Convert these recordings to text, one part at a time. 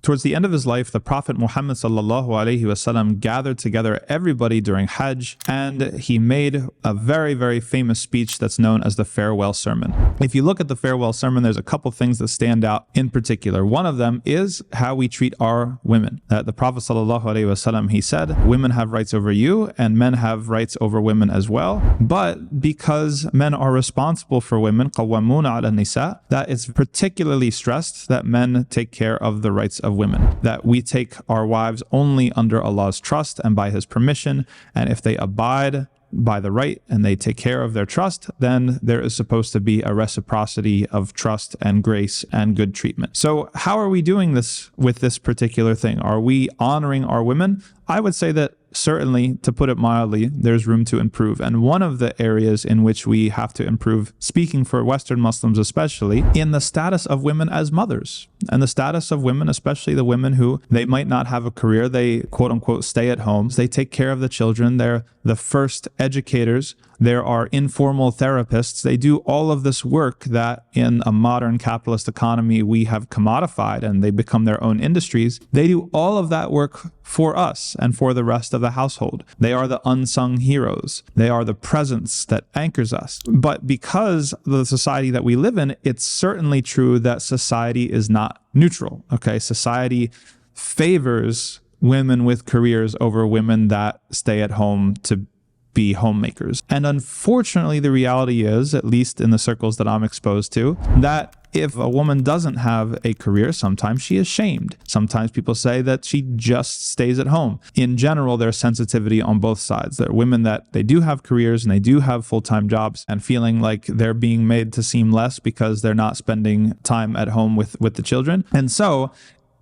Towards the end of his life, the Prophet Muhammad ﷺ gathered together everybody during Hajj, and he made a very, very famous speech that's known as the farewell sermon. If you look at the farewell sermon, there's a couple things that stand out in particular. One of them is how we treat our women. The Prophet ﷺ, he said, women have rights over you and men have rights over women as well. But because men are responsible for women, قَوَّمُونَ عَلَى النِّسَاءِ, that it's particularly stressed that men take care of the rights of women, that we take our wives only under Allah's trust and by His permission, and if they abide by the right and they take care of their trust, then there is supposed to be a reciprocity of trust and grace and good treatment. So how are we doing this with this particular thing? Are we honoring our women? I would say that certainly, to put it mildly, there's room to improve. And one of the areas in which we have to improve, speaking for Western Muslims especially, in the status of women as mothers. And the status of women, especially the women who they might not have a career, they quote unquote stay at home, they take care of the children, they're the first educators, there are informal therapists, they do all of this work that in a modern capitalist economy we have commodified and they become their own industries. They do all of that work for us and for the rest of the household. They are the unsung heroes. They are the presence that anchors us. But because of the society that we live in, it's certainly true that society is not neutral. Okay, society favors women with careers over women that stay at home to be homemakers. And unfortunately, the reality is, at least in the circles that I'm exposed to, that if a woman doesn't have a career, sometimes she is shamed. Sometimes people say that she just stays at home. In general, there's sensitivity on both sides. There are women that they do have careers and they do have full-time jobs and feeling like they're being made to seem less because they're not spending time at home with the children. And so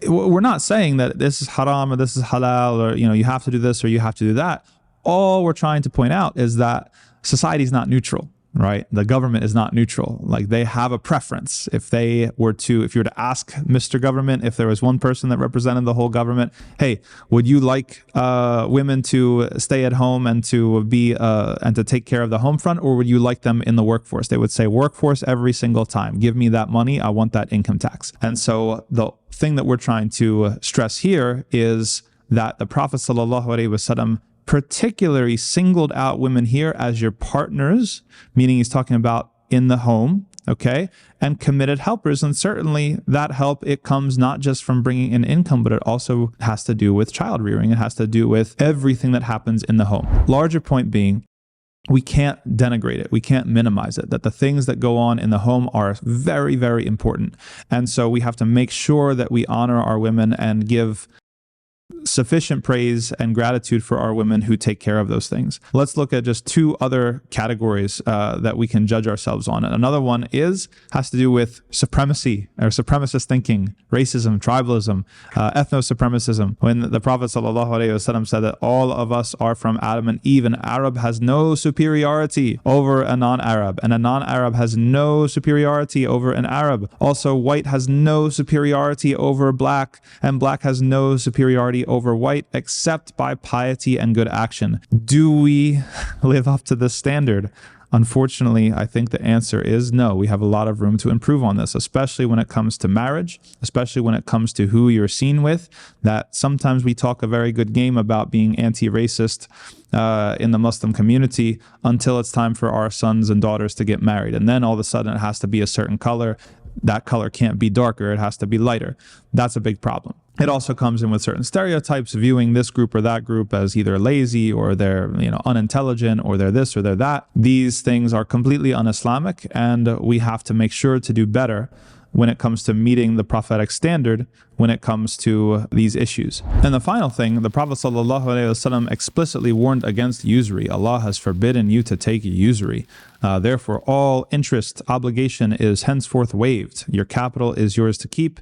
we're not saying that this is haram or this is halal or, you have to do this or you have to do that. All we're trying to point out is that society is not neutral, right? The government is not neutral. Like, they have a preference. If you were to ask Mr. Government, if there was one person that represented the whole government, hey, would you like women to stay at home and to be and to take care of the home front, or would you like them in the workforce? They would say workforce every single time. Give me that money. I want that income tax. And so the thing that we're trying to stress here is that the Prophet ﷺ particularly singled out women here as your partners, meaning he's talking about in the home, okay, and committed helpers. And certainly that help, it comes not just from bringing in income, but it also has to do with child rearing. It has to do with everything that happens in the home. Larger point being, we can't denigrate it. We can't minimize it, that the things that go on in the home are very, very important. And so we have to make sure that we honor our women and give sufficient praise and gratitude for our women who take care of those things. Let's look at just two other categories that we can judge ourselves on. And another one has to do with supremacy or supremacist thinking, racism, tribalism, ethno-supremacism. When the Prophet ﷺ said that all of us are from Adam and Eve, an Arab has no superiority over a non-Arab, and a non-Arab has no superiority over an Arab. Also, white has no superiority over black, and black has no superiority over white except by piety and good action. Do we live up to this standard? Unfortunately, I think the answer is no. We have a lot of room to improve on this, especially when it comes to marriage, especially when it comes to who you're seen with. That sometimes we talk a very good game about being anti-racist in the Muslim community until it's time for our sons and daughters to get married. And then all of a sudden it has to be a certain color. That color can't be darker. It has to be lighter. That's a big problem. It also comes in with certain stereotypes, viewing this group or that group as either lazy or they're unintelligent or they're this or they're that. These things are completely un-Islamic, and we have to make sure to do better when it comes to meeting the prophetic standard when it comes to these issues. And the final thing, the Prophet ﷺ explicitly warned against usury. Allah has forbidden you to take usury. Therefore, all interest obligation is henceforth waived. Your capital is yours to keep,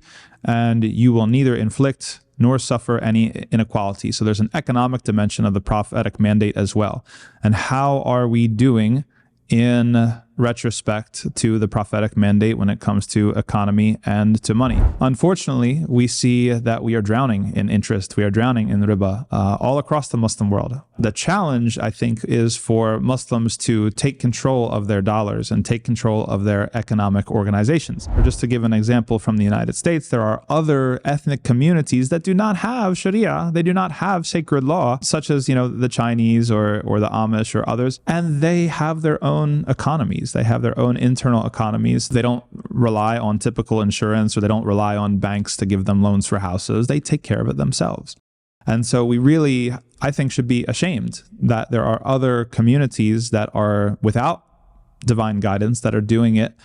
and you will neither inflict nor suffer any inequality. So there's an economic dimension of the prophetic mandate as well. And how are we doing in retrospect to the prophetic mandate when it comes to economy and to money. Unfortunately, we see that we are drowning in interest. We are drowning in riba all across the Muslim world. The challenge, I think, is for Muslims to take control of their dollars and take control of their economic organizations. Or just to give an example from the United States, there are other ethnic communities that do not have Sharia. They do not have sacred law, such as, the Chinese or the Amish or others, and they have their own economies. They have their own internal economies. They don't rely on typical insurance, or they don't rely on banks to give them loans for houses. They take care of it themselves. And so we really, I think, should be ashamed that there are other communities that are without divine guidance that are doing it.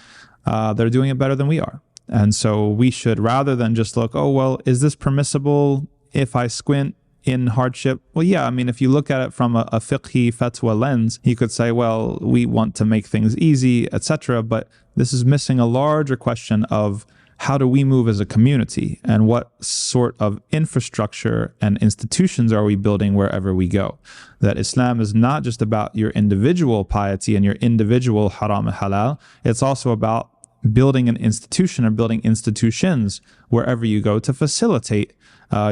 They're doing it better than we are. And so we should, rather than just look, oh, well, is this permissible if I squint in hardship? Well, yeah, if you look at it from a fiqhi fatwa lens, you could say, well, we want to make things easy, etc. But this is missing a larger question of how do we move as a community, and what sort of infrastructure and institutions are we building wherever we go? That Islam is not just about your individual piety and your individual haram and halal. It's also about building an institution or building institutions wherever you go to facilitate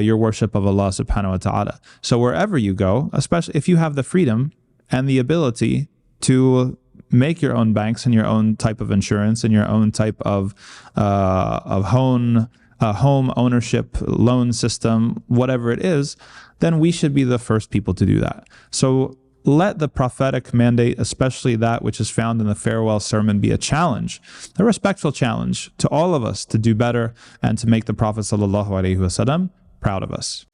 your worship of Allah subhanahu wa ta'ala. So wherever you go, especially if you have the freedom and the ability to make your own banks and your own type of insurance and your own type of home ownership loan system, whatever it is, then we should be the first people to do that. So let the prophetic mandate, especially that which is found in the farewell sermon, be a challenge, a respectful challenge to all of us to do better and to make the Prophet ﷺ proud of us.